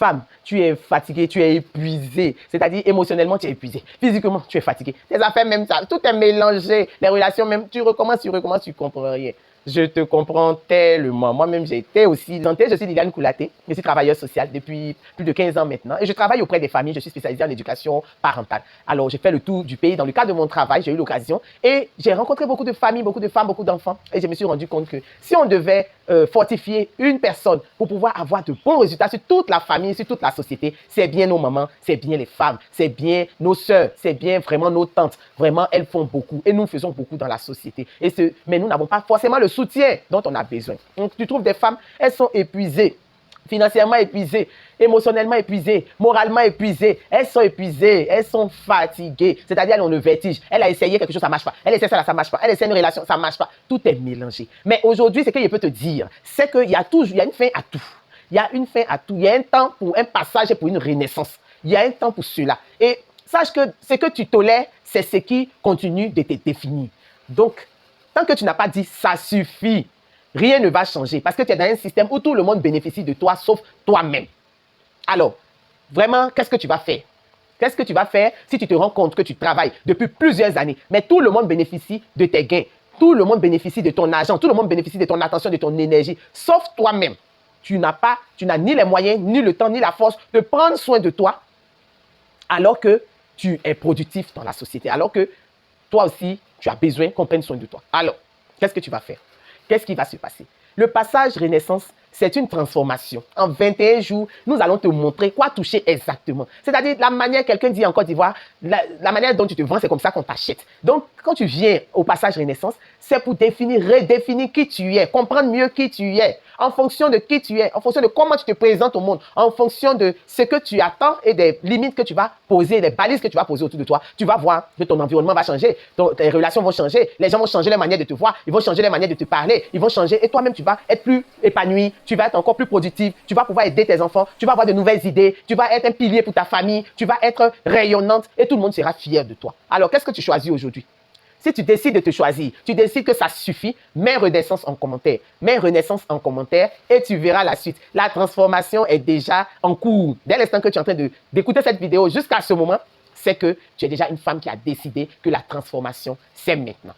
femme, tu es fatiguée, tu es épuisée. C'est-à-dire émotionnellement, tu es épuisée. Physiquement, tu es fatiguée. Tes affaires même, ça, tout est mélangé. Les relations même, tu recommences, tu comprends rien. Je te comprends tellement. Moi-même, j'ai été aussi dentée. Je suis Liliane Koulaté. Je suis travailleuse sociale depuis plus de 15 ans maintenant. Et je travaille auprès des familles. Je suis spécialisée en éducation parentale. Alors, j'ai fait le tour du pays. Dans le cadre de mon travail, j'ai eu l'occasion. Et j'ai rencontré beaucoup de familles, beaucoup de femmes, beaucoup d'enfants. Et je me suis rendu compte que si on devait fortifier une personne pour pouvoir avoir de bons résultats sur toute la famille, sur toute la société, c'est bien nos mamans, c'est bien les femmes, c'est bien nos sœurs, c'est bien vraiment nos tantes. Vraiment, elles font beaucoup et nous faisons beaucoup dans la société. Mais nous n'avons pas forcément le soutien dont on a besoin. Donc, tu trouves des femmes, elles sont épuisées, financièrement épuisées, émotionnellement épuisées, moralement épuisées. Elles sont épuisées, elles sont fatiguées. C'est-à-dire, elles ont le vertige. Elle a essayé quelque chose, ça ne marche pas. Elle essaie ça, ça ne marche pas. Elle essaie une relation, ça ne marche pas. Tout est mélangé. Mais aujourd'hui, ce que je peux te dire, c'est qu'il y a une fin à tout. Il y a une fin à tout. Il y a un temps pour un passage et pour une renaissance. Il y a un temps pour cela. Et sache que ce que tu tolères, c'est ce qui continue de te définir. Donc, tant que tu n'as pas dit « ça suffit », rien ne va changer parce que tu es dans un système où tout le monde bénéficie de toi sauf toi-même. Alors, vraiment, qu'est-ce que tu vas faire? Qu'est-ce que tu vas faire si tu te rends compte que tu travailles depuis plusieurs années, mais tout le monde bénéficie de tes gains, tout le monde bénéficie de ton argent, tout le monde bénéficie de ton attention, de ton énergie, sauf toi-même. Tu n'as ni les moyens, ni le temps, ni la force de prendre soin de toi alors que tu es productif dans la société, alors que toi aussi, tu as besoin qu'on prenne soin de toi. Alors, qu'est-ce que tu vas faire? Qu'est-ce qui va se passer? Le passage Renaissance, c'est une transformation. En 21 jours, nous allons te montrer quoi toucher exactement. C'est-à-dire la manière, quelqu'un dit en Côte d'Ivoire, la manière dont tu te vends, c'est comme ça qu'on t'achète. Donc, quand tu viens au passage Renaissance, c'est pour redéfinir qui tu es, comprendre mieux qui tu es, en fonction de qui tu es, en fonction de comment tu te présentes au monde, en fonction de ce que tu attends et des limites que tu vas poser, des balises que tu vas poser autour de toi. Tu vas voir que ton environnement va changer, tes relations vont changer, les gens vont changer leur manière de te voir, ils vont changer leur manière de te parler, ils vont changer et toi-même tu vas être plus épanoui, tu vas être encore plus productif, tu vas pouvoir aider tes enfants, tu vas avoir de nouvelles idées, tu vas être un pilier pour ta famille, tu vas être rayonnante et tout le monde sera fier de toi. Alors, qu'est-ce que tu choisis aujourd'hui? Si tu décides de te choisir, tu décides que ça suffit, mets Renaissance en commentaire. Mets Renaissance en commentaire et tu verras la suite. La transformation est déjà en cours. Dès l'instant que tu es en train d'écouter cette vidéo jusqu'à ce moment, c'est que tu es déjà une femme qui a décidé que la transformation, c'est maintenant.